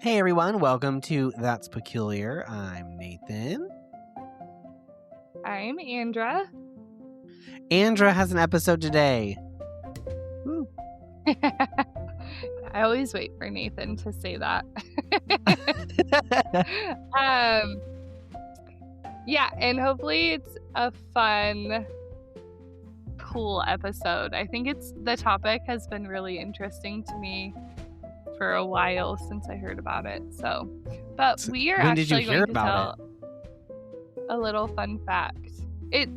Hey everyone, welcome to That's Peculiar. I'm Nathan. I'm Andra. Andra has an episode today. Woo. I always wait for Nathan to say that. Yeah, and hopefully it's a fun, cool episode. I think the topic has been really interesting to me for a while since I heard about it. But we are When did you actually hear going to about tell a little fun fact. It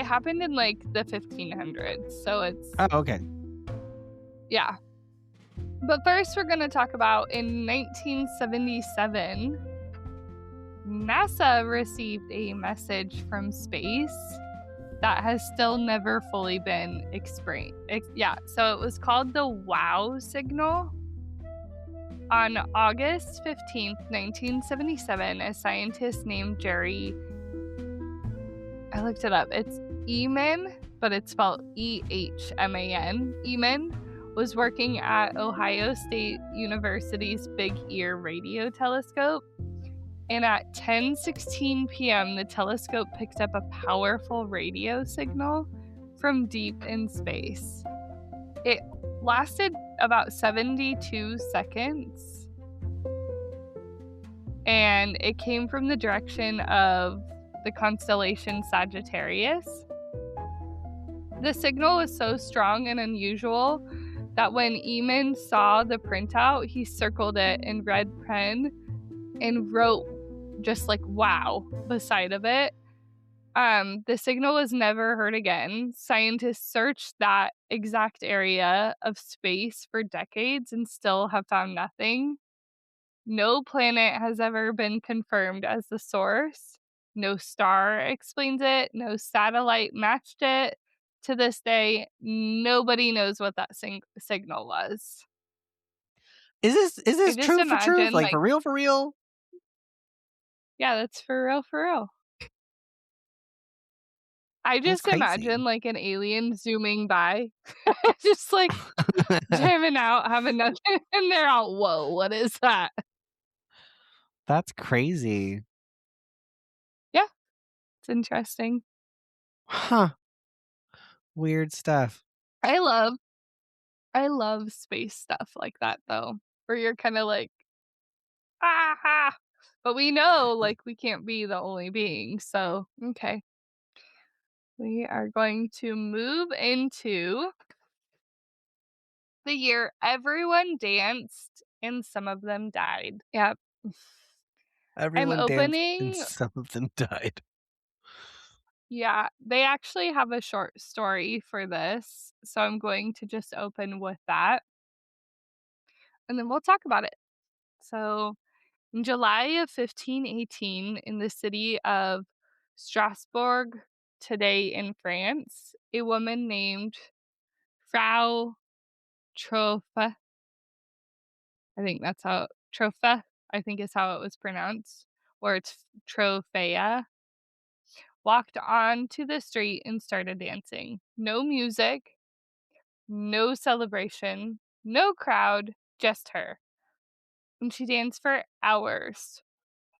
happened in like the 1500s, so it's Oh, okay. yeah. But first, we're going to talk about in 1977, NASA received a message from space that has still never fully been explained. So it was called the WOW signal. On August 15th, 1977, a scientist named Jerry, I looked it up, it's Ehman, but it's spelled E-H-M-A-N, Ehman, was working at Ohio State University's Big Ear Radio Telescope. And at 10:16 p.m., the telescope picked up a powerful radio signal from deep in space. It lasted about 72 seconds. And it came from the direction of the constellation Sagittarius. The signal was so strong and unusual that when Ehman saw the printout, he circled it in red pen and wrote just like wow beside of it. The signal was never heard again. Scientists searched that exact area of space for decades and still have found nothing. No planet has ever been confirmed as the source. No star explains it. No satellite matched it. To this day, nobody knows what that signal was. Is I this just true for truth? imagine, Like like, for real, for real? yeah, that's for real, for real. I That's just crazy. imagine, like, an alien zooming by, just, like, jamming out, having nothing, and they're all, "Whoa, what is that?" That's crazy. Yeah, it's interesting. Huh. Weird stuff. I love I love space stuff like that, though, where you're kinda like, "Ah!" But we know, like, we can't be the only being, so, okay. We are going to move into the year everyone danced and some of them died. Yep. I'm Everyone danced and opening some of them died. Yeah, they actually have a short story for this, so I'm going to just open with that, and then we'll talk about it. So, in July of 1518, in the city of Strasbourg, today in France, a woman named Frau Trofea, I think that's how Trofea, I think is how it was pronounced, or it's Trofea, walked onto the street and started dancing. No music, no celebration, no crowd, just her. And she danced for hours,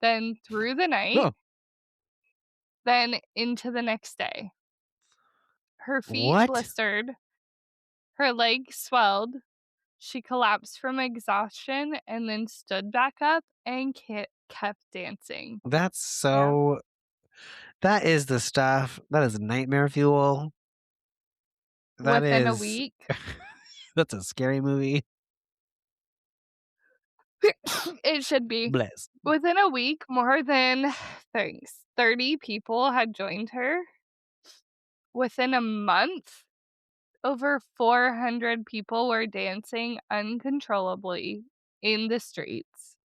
then through the night, Oh, then into the next day. Her feet what? blistered, her legs swelled, she collapsed from exhaustion and then stood back up and kept dancing. That's Yeah. so. That is the stuff. That is nightmare fuel. That Within a is. week, That's a scary movie. it should be. Bless. Within a week, more than 30 people had joined her. Within a month, over 400 people were dancing uncontrollably in the streets.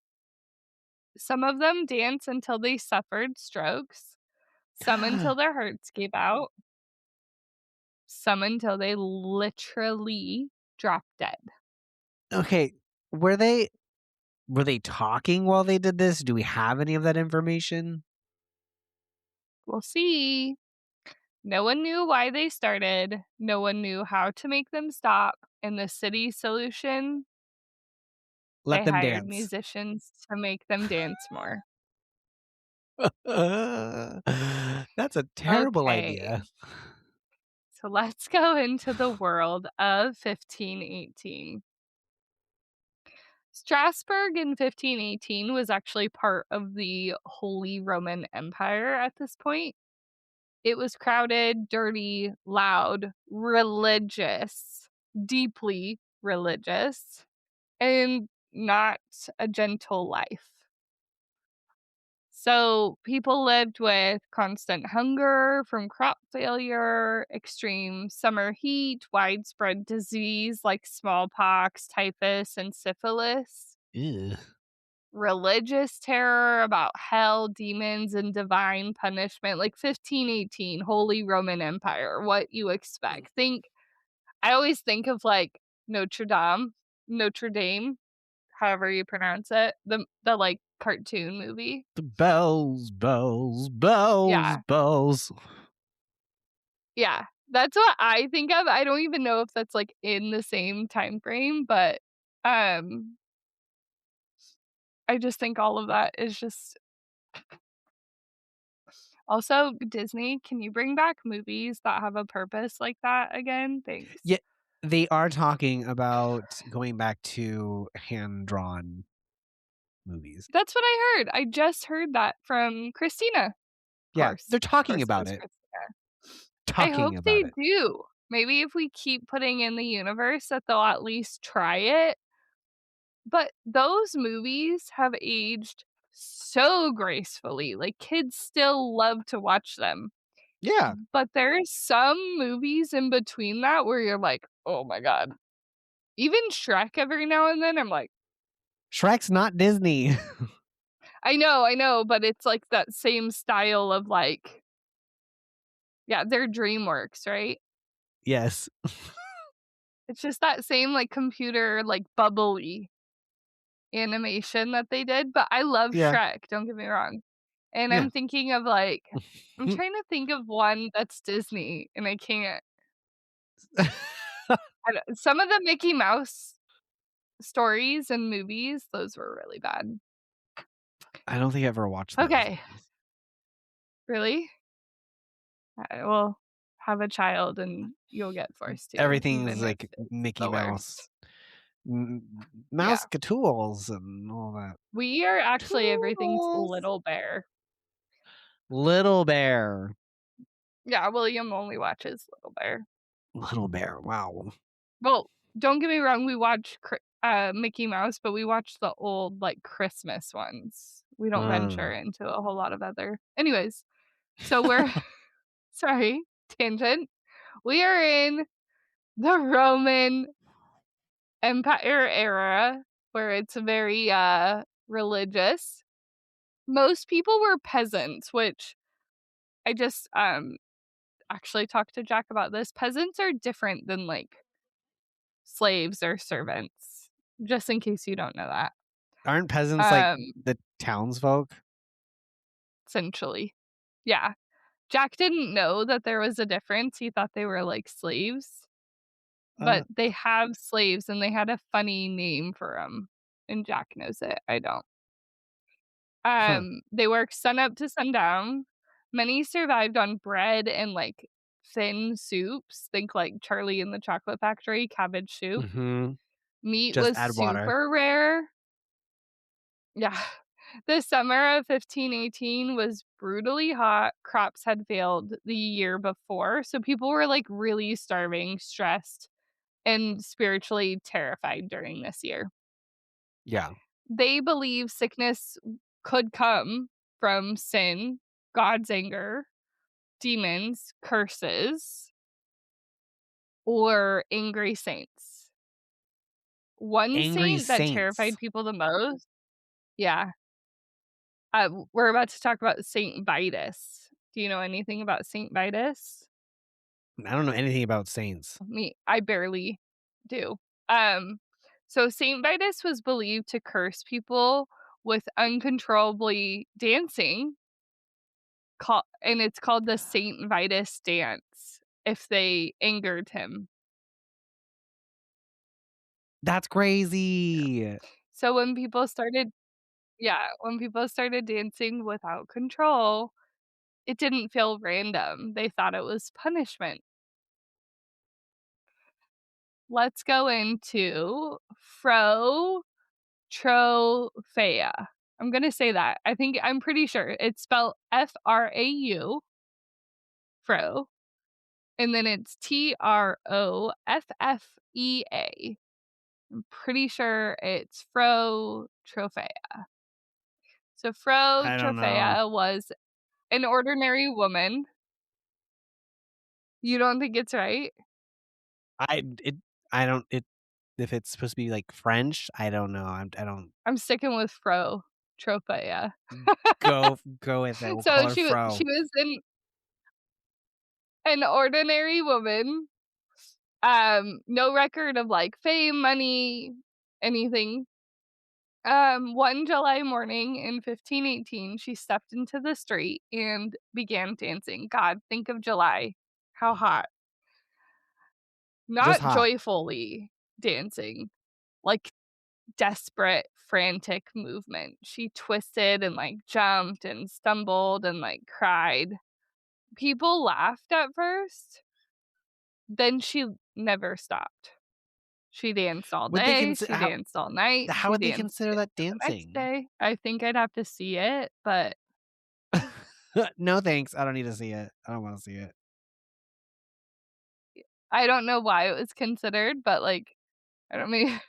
Some of them danced until they suffered strokes, some until their hearts gave out, some until they literally dropped dead. Okay, were they talking while they did this? Do we have any of that information? We'll see. No one knew why they started, no one knew how to make them stop, and the city's solution Let They them hired dance. musicians to make them dance more. That's a terrible Okay, idea. so let's go into the world of 1518. Strasbourg in 1518 was actually part of the Holy Roman Empire at this point. It was crowded, dirty, loud, religious, deeply religious, and not a gentle life. So people lived with constant hunger from crop failure, extreme summer heat, widespread disease like smallpox, typhus, and syphilis, Ew. religious terror about hell, demons, and divine punishment, like 1518, Holy Roman Empire, what you expect. I always think of like Notre Dame, however you pronounce it, the like cartoon movie. The bells, bells, bells, Yeah, bells. yeah. That's what I think of. I don't even know if that's like in the same time frame, but um I just think all of that is just also Disney, can you bring back movies that have a purpose like that again? Thanks. Yeah, they are talking about going back to hand-drawn movies. That's what I heard. I just heard that from Christina. Yeah, they're Of talking course it about was it. Christina. I Talking hope about they it. do. Maybe if we keep putting in the universe that they'll at least try it. But those movies have aged so gracefully. Like kids still love to watch them. Yeah, But there's some movies in between that where you're like, "Oh my god." Even Shrek every now and then I'm like, Shrek's not Disney. I know, but it's like that same style of like yeah, they're DreamWorks, right? Yes. It's just that same like computer like bubbly animation that they did, but I love Yeah. Shrek, don't get me wrong. And Yeah. I'm thinking of like I'm trying to think of one that's Disney and I can't. I don't some of the Mickey Mouse stories and movies, those were really bad. I don't think I ever watched those Okay, movies. really? I will have a child and you'll get forced to, Everything's even if like it's Mickey the Mouse. worst. M Yeah. Mouse-catools and all that. We are actually everything's Toodles. Little Bear. Little Bear. Yeah, William only watches Little Bear. Little Bear, wow. Well, don't get me wrong, we watch Mickey Mouse, but we watch the old, like, Christmas ones. We don't venture Mm. into a whole lot of other anyways, so we're sorry, tangent. We are in the Roman Empire era where it's very, religious. Most people were peasants, which I just, actually talked to Jack about this. Peasants are different than, like, slaves or servants, just in case you don't know that. Aren't peasants like Um, the townsfolk? essentially. Yeah. Jack didn't know that there was a difference, he thought they were like slaves, Uh, but they have slaves and they had a funny name for them, and Jack knows it, I don't. huh. They work sun up to sundown. Many survived on bread and, like, thin soups, think like Charlie and the Chocolate Factory, cabbage soup. Mhm. Meat Just was add water. super rare. Yeah. The summer of 1518 was brutally hot, crops had failed the year before, so people were, like, really starving, stressed, and spiritually terrified during this year. Yeah. They believe sickness could come from sin, God's anger, demons, curses, or angry saints. One Angry saint that saints. terrified people the most yeah, we're about to talk about Saint Vitus. Do you know anything about Saint Vitus? I don't know anything about saints. I barely do. Um, so Saint Vitus was believed to curse people with uncontrollably dancing, and it's called the Saint Vitus dance if they angered him. That's crazy. So when people started dancing without control, it didn't feel random. They thought it was punishment. Let's go into Frau Trofea. I'm gonna say that. I'm pretty sure it's spelled Frau, Fro, and then it's Troffea. I'm pretty sure it's Frau Trofea. So Frau I don't know. Trofea was an ordinary woman. You don't think it's right? I it I don't it if it's supposed to be like French, I don't know. I don't I'm sticking with Frau Trofea. go with it. We'll call So her she Fro. was an ordinary woman, no record of, like, fame, money, anything. One July morning in 1518, she stepped into the street and began dancing. God, think of July. How hot. Just Not hot. joyfully dancing, like, desperate, frantic movement. She twisted and, like, jumped and stumbled and, like, cried. People laughed at first, then she never stopped. She danced all Would they day, consider she danced all night, how she would they danced consider again that the next dancing? day. I think I'd have to see it, but No, thanks. I don't need to see it. I don't want to see it. I don't know why it was considered, but, like, I don't mean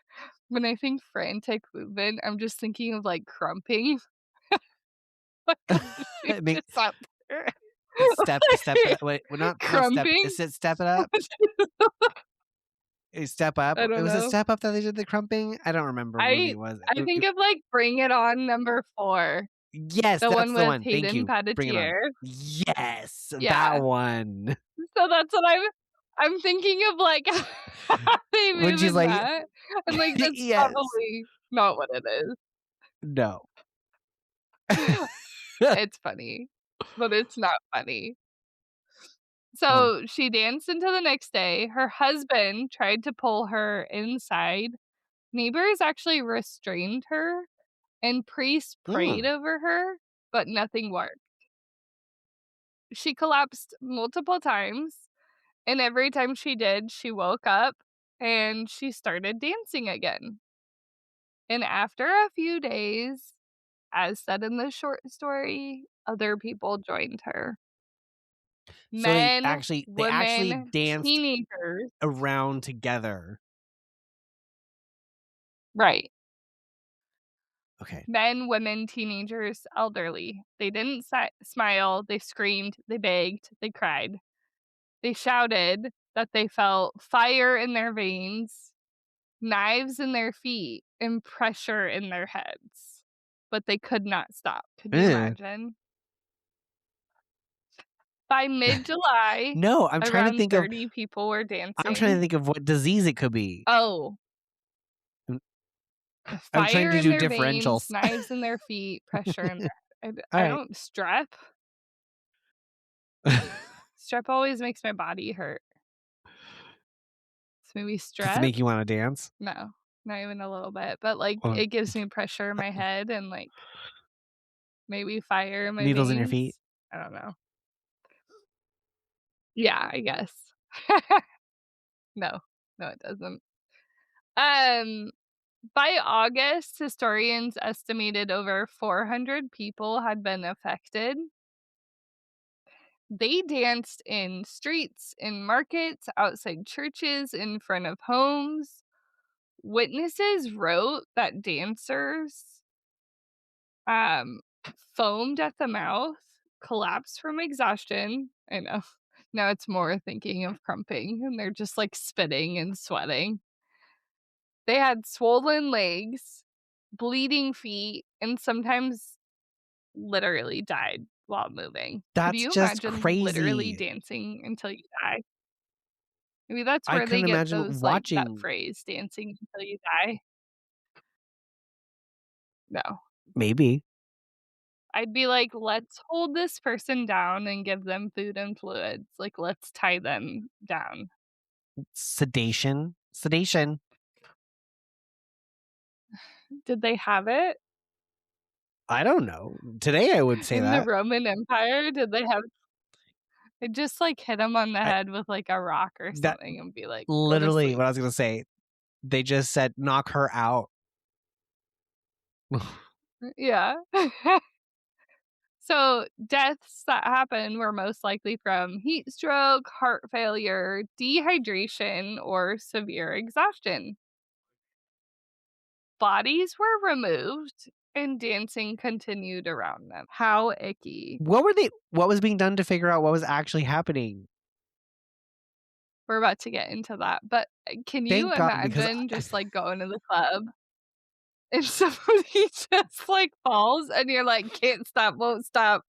when I think frantic movement, I'm just thinking of, like, crumping. Like, she's Make just out there, step it like, up. Wait, well, not step. crumping. Is it step it up? Step up. I It don't was a know. step up that they did the crumping. I don't remember what movie I it was. I think of, like, Bring It On number 4, Yes, the that's one the with one. Thank Hayden you. Bring it on. Panettiere. Yes, that Yeah. one. So that's what I'm thinking of, like, how they When move she's in like, that. I'm like, that's yes, probably not what it is. no. It's funny, but it's not funny. Oh, So she danced into the next day. Her husband tried to pull her inside. Neighbors actually restrained her, and priests prayed mm. over her, but nothing worked. She collapsed multiple times, and every time she did, she woke up and she started dancing again. And after a few days, as said in the short story, other people joined her. So Men, they actually women, danced teenagers. around together. Right. Okay. Men, women, teenagers, elderly. They didn't smile, they screamed, they begged, they cried. They shouted that they felt fire in their veins, knives in their feet, and pressure in their heads. But they could not stop. Could you Ew. imagine? By mid-July, No, around 30 people were I'm trying to dancing. think of what disease it could be. Oh, I'm I'm trying fire to in do their veins, differentials. knives in their feet, pressure in their All I right. don't strep. Strep always makes my body hurt. So maybe Does it strep? make you wanna dance? No, not even a little bit, but, like, Or it gives me pressure in my head and, like, maybe fire in my needles in your feet? veins. I don't know. Yeah, I guess. No. No, it doesn't. Um, by August, historians estimated over 400 people had been affected. They danced in streets, in markets, outside churches, in front of homes. Witnesses wrote that dancers, um, foamed at the mouth, collapsed from exhaustion. I know. Now it's more thinking of crumping, and they're just, like, spitting and sweating. They had swollen legs, bleeding feet, and sometimes literally died while moving. Could That's you just imagine literally crazy. dancing until you die? Maybe that's I where they couldn't get imagine those, like, that watching. phrase, "dancing until you die." No. Maybe. I'd be like, "Let's hold this person down and give them food and fluids, like, let's tie them down." Sedation. Sedation. Did they have it? I don't know. Today I would say In the that. Roman Empire, did they have they just, like, hit him on the I head with, like, a rock or that something and be like, "Go to literally sleep." what I was gonna say. They just said, "Knock her out." Yeah. So, deaths that happen were most likely from heat stroke, heart failure, dehydration, or severe exhaustion. Bodies were removed and dancing continued around them. How icky. What was being done to figure out what was actually happening? We're about to get into that, but, can you Thank God, because imagine just, like, going to the club and somebody just, like, falls and you're like, "Can't stop, won't stop."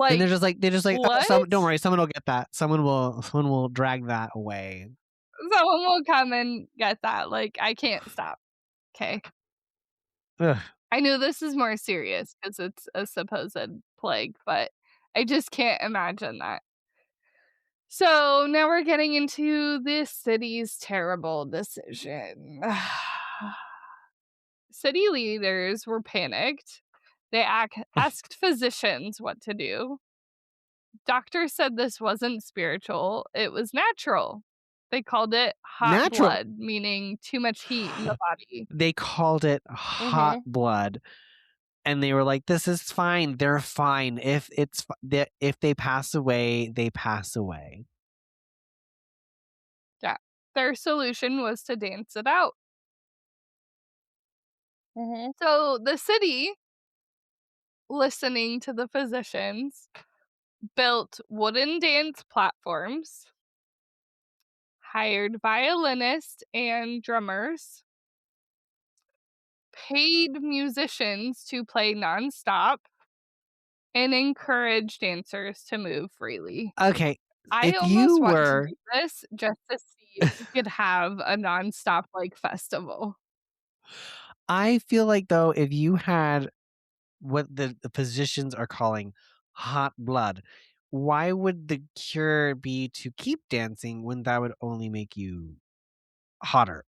and Like, they're just like, "Oh, what? some don't worry, someone will get that. Someone will drag that away." Someone will come and get that, like, I can't stop. Okay. Ugh. I know this is more serious because it's a supposed plague, but I just can't imagine that. So, now we're getting into this city's terrible decision. City leaders were panicked. They asked physicians what to do. Doctors said this wasn't spiritual, it was natural. They called it hot Natural. blood, meaning too much heat in the body. They called it hot Mhm. blood, and they were like, "This is fine. They're fine. If they pass away, they pass away." Yeah. Their solution was to dance it out. So the city, listening to the physicians, built wooden dance platforms, hired violinists and drummers, paid musicians to play nonstop, and encouraged dancers to move freely. Okay, I if you almost want to were do this just to see if we could have a nonstop, like, festival. I feel like though if you had what the physicians are calling hot blood, why would the cure be to keep dancing when that would only make you hotter?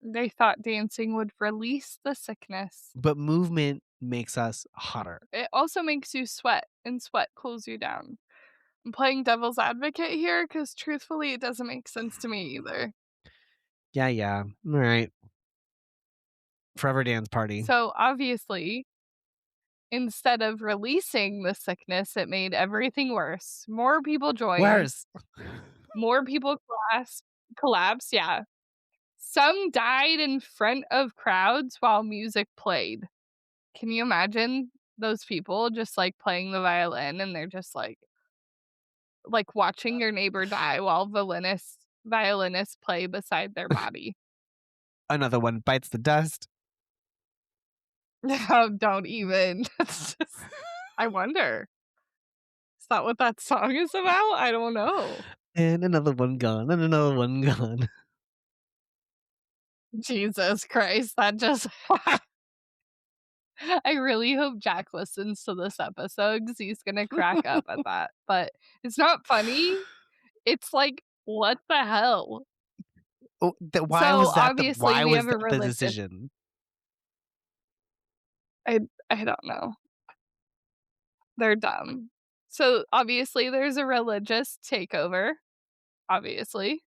They thought dancing would release the sickness. But movement makes us hotter. It also makes you sweat, and sweat cools you down. I'm playing devil's advocate here because truthfully, it doesn't make sense to me either. Yeah, yeah. All right. Forever dance party. So, obviously, instead of releasing the sickness, it made everything worse. More people joined, Worse. more people collapsed, yeah. Some died in front of crowds while music played. Can you imagine those people just, like, playing the violin and they're just like watching your neighbor die while violinists play beside their body? Another one bites the dust. No, don't even. That's just I wonder. Is that what that song is about? I don't know. And another one gone. And another one gone. Jesus Christ, that just I really hope Jack listens to this episode because he's gonna crack up at that, but it's not funny. It's like, what the hell? Oh, So, obviously, why we was have a that the religious decision? I I don't know. They're dumb. So, obviously, there's a religious takeover, obviously.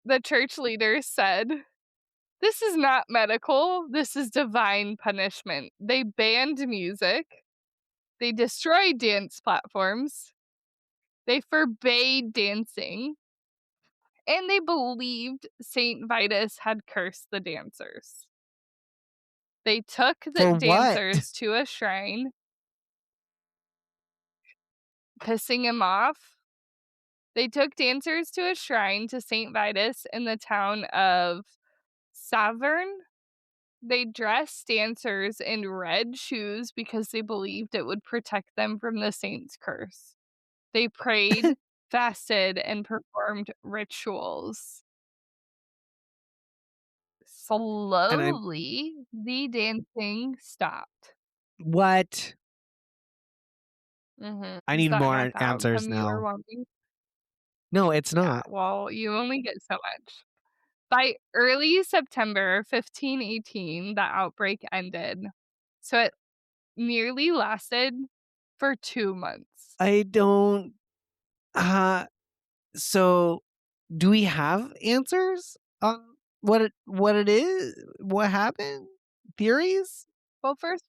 The church leaders said, "This is not medical, this is divine punishment." They banned music, they destroyed dance platforms, they forbade dancing, and they believed Saint Vitus had cursed the dancers. They took the For what? dancers to a shrine, pissing him off. They took dancers to a shrine to Saint Vitus in the town of Saverne. They dressed dancers in red shoes because they believed it would protect them from the saint's curse. They prayed, fasted, and performed rituals. And I'm Slowly, the dancing stopped. what? I Is need that not more the answers outcome you were now. wanting? No, it's Yeah, not. well, you only get so much. By early September 1518, the outbreak ended. So it nearly lasted for 2 months. I don't uh so do we have answers on what it is? What happened? Theories? Well, first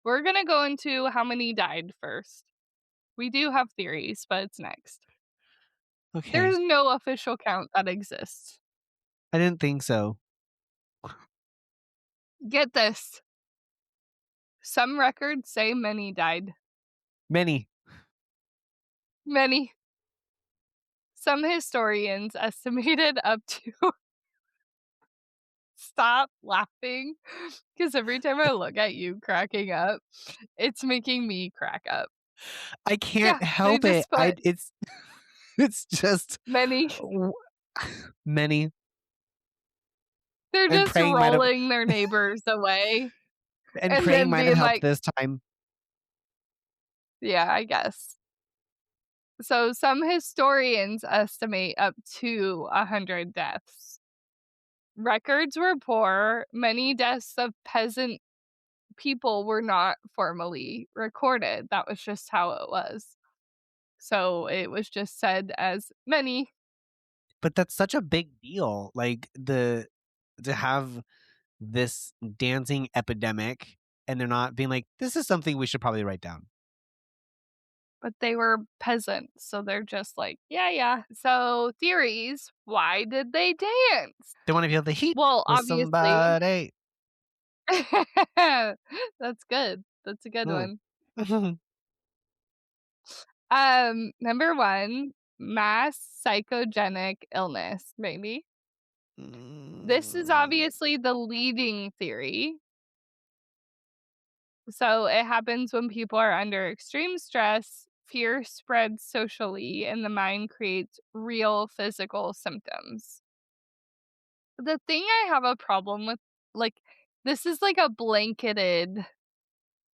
we're gonna go into how many died first. We do have theories, but it's next. Okay. There's no official count that exists. I didn't think so. Get this. Some records say many died. Many. Many. Some historians estimated up to stop laughing because every time I look at you cracking up, it's making me crack up. I Yeah, can't they help it. just put It's it's just many. w- many They're and just rolling their neighbors away and praying then might have being helped like, this time. yeah, I guess. So some historians estimate up to 100 deaths. Records were poor. Many deaths of peasant people were not formally recorded. That was just how it was. So it was just said as many. But that's such a big deal. Like the to have this dancing epidemic and they're not being like, this is something we should probably write down. But they were peasants, so they're just like, yeah, yeah. So theories, why did they dance? They want to feel the heat Well, with obviously somebody. that's good. That's a good Mm. one. Number 1, mass psychogenic illness, maybe. This is Mm. obviously the leading theory. So it happens when people are under extreme stress, fear spreads socially, and the mind creates real physical symptoms. The thing I have a problem with, like, this is like a blanketed,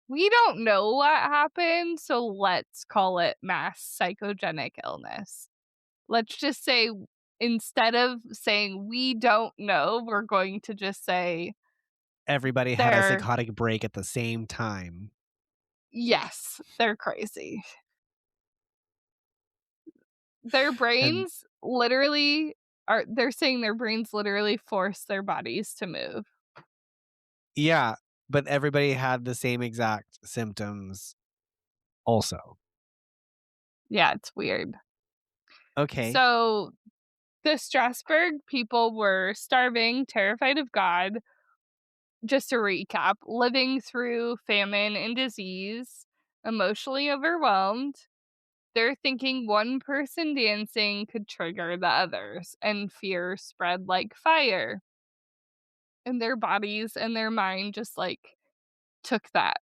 we don't know what happened, so let's call it mass psychogenic illness. Let's just say, instead of saying we don't know, we're going to just say Everybody had a they're, psychotic break at the same time. yes, they're crazy. Their And brains literally they're saying their brains literally force their bodies to move. yeah, but everybody had the same exact symptoms also. Yeah, it's weird. Okay. So, the Strasbourg people were starving, terrified of God, just to recap, living through famine and disease, emotionally overwhelmed. They're thinking one person dancing could trigger the others, and fear spread like fire. And their bodies and their mind just like took that.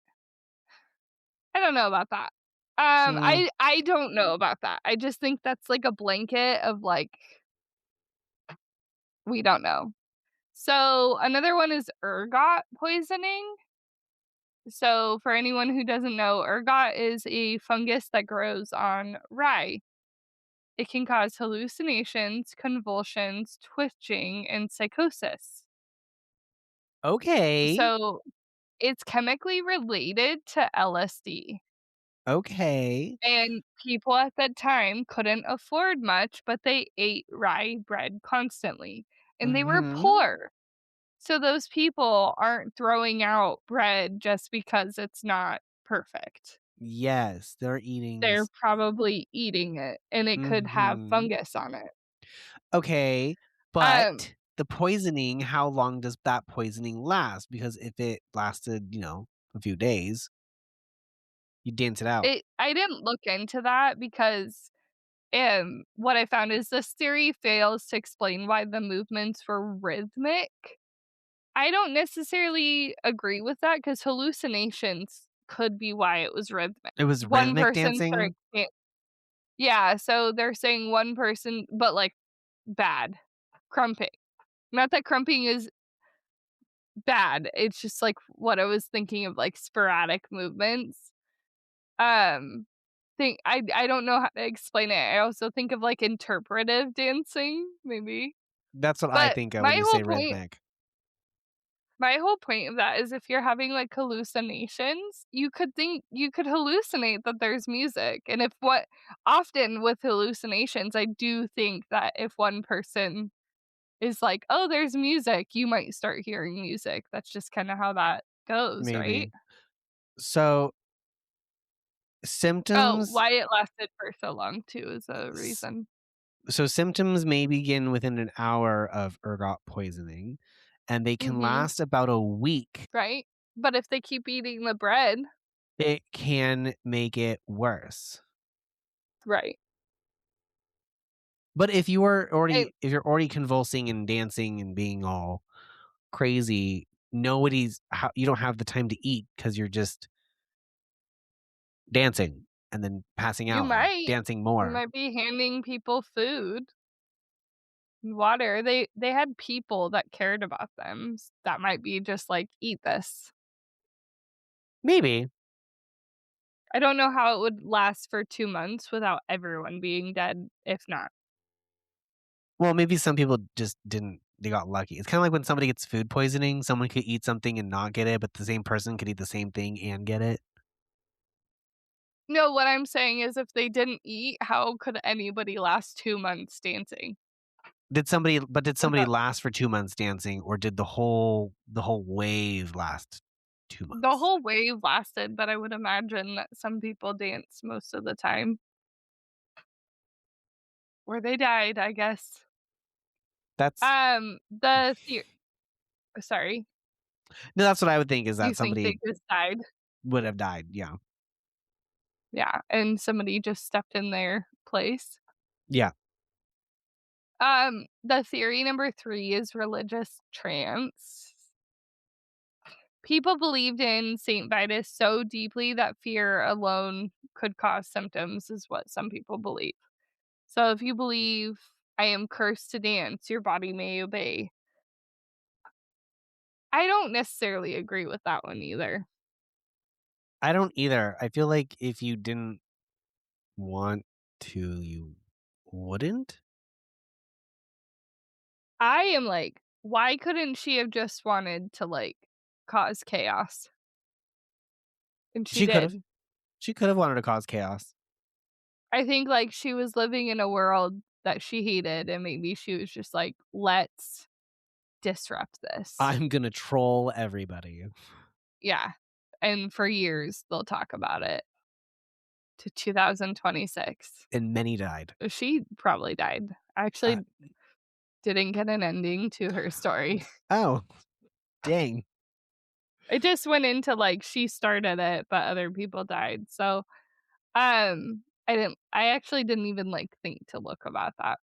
I don't know about that. Hmm. I don't know about that. I just think that's like a blanket of like, we don't know. So another one is ergot poisoning. So for anyone who doesn't know, ergot is a fungus that grows on rye. It can cause hallucinations, convulsions, twitching, and psychosis. Okay. So it's chemically related to LSD. Okay. And people at that time couldn't afford much, but they ate rye bread constantly, and they were Hmm. poor. So those people aren't throwing out bread just because it's not perfect. Yes, they're eating. They're probably eating it, and it could have Hmm. fungus on it. Okay, Um, but the poisoning, how long does that poisoning last? Because if it lasted, a few days, you dance it out. I didn't look into that because, what I found is this theory fails to explain why the movements were rhythmic. I don't necessarily agree with that because hallucinations could be why it was rhythmic. It was One rhythmic person dancing? started yeah, so they're saying one person, but, like, bad. Crumping. Not that crumping is bad, it's just, like, what I was thinking of, like, sporadic movements. Um, I don't know how to explain it. I also think of, like, interpretive dancing, maybe. That's what I But think of when you say redneck. my whole point of that is if you're having, like, hallucinations, you could hallucinate that there's music, and if what often with hallucinations, I do think that if one person is like, "Oh, there's music," you might start hearing music. That's just kinda how that goes, right? Maybe. So, Oh, symptoms why it lasted for so long too is a s reason. so symptoms may begin within an hour of ergot poisoning, and they can Mhm. last about a week. Right? But if they keep eating the bread. It can make it worse. Right. But if you are And already if you're already convulsing and dancing and being all crazy, you don't have the time to eat because 'cause you're just dancing and then passing you out and might dancing you more. might be handing people food and water. They had people that cared about them that might be just like, "Eat this." Maybe. I don't know how it would last for 2 months without everyone being dead, if not. Well, maybe some people just didn't they got lucky. It's kinda like when somebody gets food poisoning, someone could eat something and not get it, but the same person could eat the same thing and get it. No, what I'm saying is if they didn't eat, how could anybody last 2 months dancing? Did somebody Without last for 2 months dancing, or did the whole wave last 2 the months? whole wave lasted, but I would imagine that some people dance most of the time, or they died, I guess. That's The sorry, No, that's what I would think is you that think somebody they just died? would have died, yeah. Yeah, and somebody just stepped in their place. Yeah. The theory number 3 is religious trance. People believed in Saint Vitus so deeply that fear alone could cause symptoms, is what some people believe. So if you believe, "I am cursed to dance, your body may obey." I don't necessarily agree with that one either. I don't either. I feel like if you didn't want to, you wouldn't? I am like, why couldn't she have just wanted to, like, cause chaos? And she She could've. did. She could've wanted to cause chaos. I think, like, she was living in a world that she hated, and maybe she was just like, "Let's disrupt this." I'm gonna troll everybody, Yeah, and for years, they'll talk about it to 2026. and many died. She probably died. I Uh, actually didn't get an ending to her story. oh, dang. It just went into, like, she started it, but other people died, so, I actually didn't even, like, think to look about that.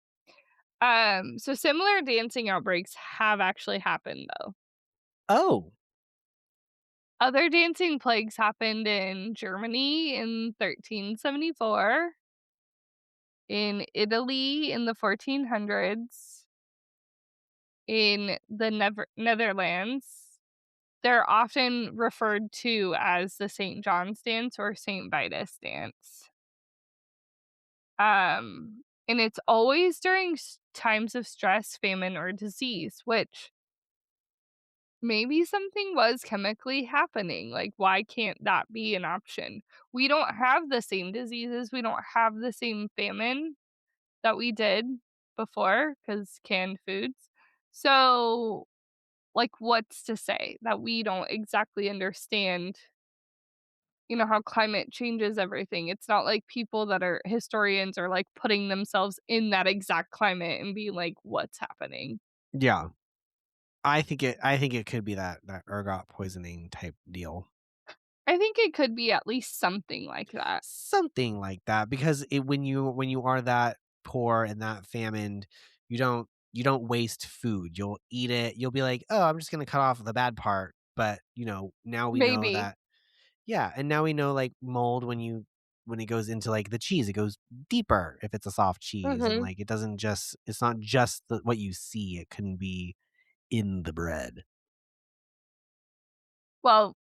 So similar dancing outbreaks have actually happened, though. Oh, Other dancing plagues happened in Germany in 1374, in Italy in the 1400s, in the Netherlands. They're often referred to as the St. John's dance or St. Vitus dance. And it's always during times of stress, famine, or disease, which maybe something was chemically happening. Like, why can't that be an option? We don't have the same diseases. We don't have the same famine that we did before because canned foods. So, like, what's to say that we don't exactly understand, how climate changes everything? It's not like people that are historians are like putting themselves in that exact climate and being like, what's happening? yeah. I think it could be that ergot poisoning type deal. I think it could be at least something like that. Something like that, because when you are that poor and that famined, you don't waste food. You'll eat it. You'll be like, "Oh, I'm just gonna cut off the bad part." But, now we know Maybe. that yeah, and now we know, like, mold when it goes into, like, the cheese, it goes deeper if it's a soft cheese, and, Mhm. like, it's not just what you see, it can be in the bread. Well,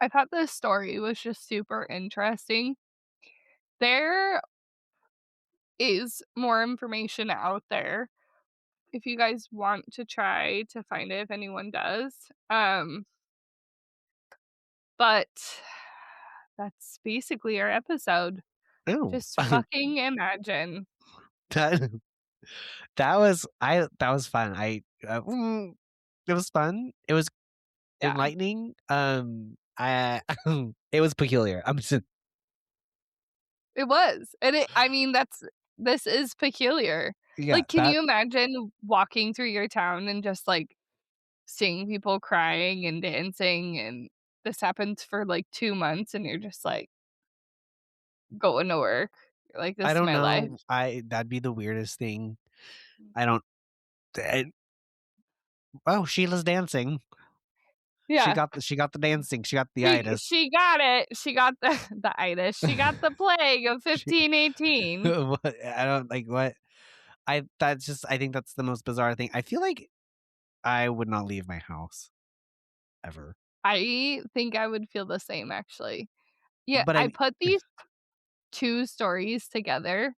I thought this story was just super interesting. There is more information out there if you guys want to try to find it, if anyone does. But that's basically our episode. Oh, Just fucking imagine. that that was fun. It was fun. It was Yeah, enlightening. I it was peculiar. I'm just it was. And I mean, this is peculiar. yeah, Like, can you imagine walking through your town and just like seeing people crying and dancing, and this happens for like 2 months and you're just like going to work. You're like, I this is don't my life. know. That'd be the weirdest thing. I don't. I, oh, Sheila's dancing. Yeah. She got the dancing. She got the She itis. she got it. She got the the itis. She got the plague of She, 1518. what, I don't like what I think that's the most bizarre thing. I feel like I would not leave my house ever. I think I would feel the same, actually. Yeah, But I I put these 2 stories together,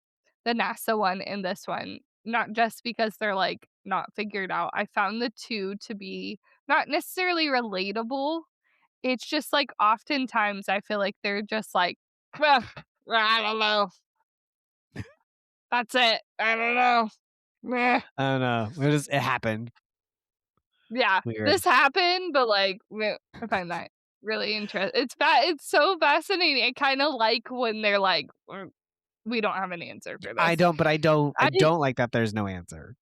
the NASA one and this one, not just because they're, like, not figured out. I found the 2 to be not necessarily relatable. It's just, like, oftentimes I feel like they're just like, "Ugh, I don't know. That's it. I don't know. Meh." I don't know. It happened. Yeah, Weird. this happened, but, like, meh, I find that really it's so fascinating. I kinda like when they're like, we don't have an answer for I this." don't. But I I don't like that. There's no answer.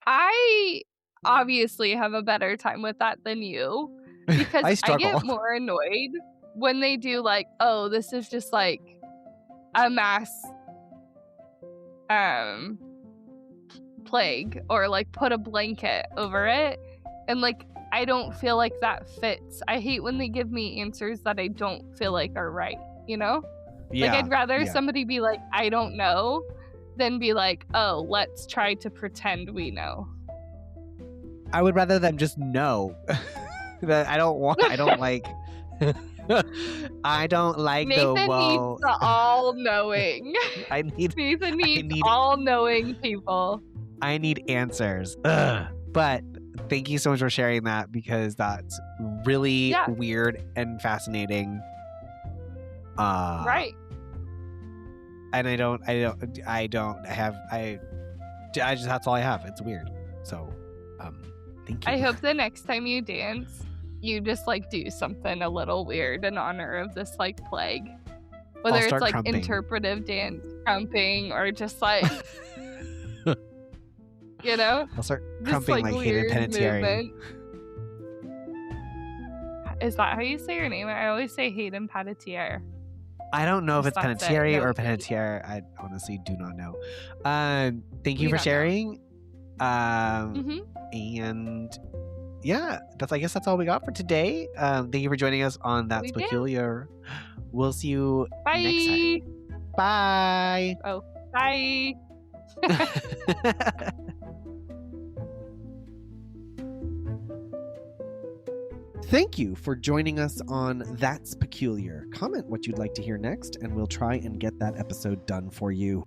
I obviously have a better time with that than you, because I I get struggle. more annoyed when they do, like, "Oh, this is just, like, a mass, um, plague," or, like, "put a blanket over it," and, like, I don't feel like that fits. I hate when they give me answers that I don't feel like are right, you know? Like, Yeah. I'd rather Yeah. somebody be like, "I don't know," than be like, "Oh, let's try to pretend we know." I would rather them just know. That I don't want. I don't like. I don't like the Nathan needs well. the all-knowing. I need. Nathan I needs need. all-knowing people. I need answers. Ugh. But thank you so much for sharing that because that's really Yeah, weird and fascinating. right. And I just that's all I have. It's weird. So, thank you. I hope the next time you dance, you just, like, do something a little weird in honor of this, like, plague. Whether it's, start like, crumping. interpretive dance, crumping, or just, like, you know? I'll start Just, crumping like, like Hayden weird Panettiere. movement. Is that how you say your name? I always say Hayden Panettiere. I don't know if it's That's it. Panettiere No, or Panettiere. I honestly do not know. Thank you we for don't know. sharing. Mhm. And yeah, I guess that's all we got for today. Thank you for joining us on That's We did. Peculiar. We'll see you next time. Bye. Bye. Oh, bye. Thank you for joining us on That's Peculiar. Comment what you'd like to hear next, and we'll try and get that episode done for you.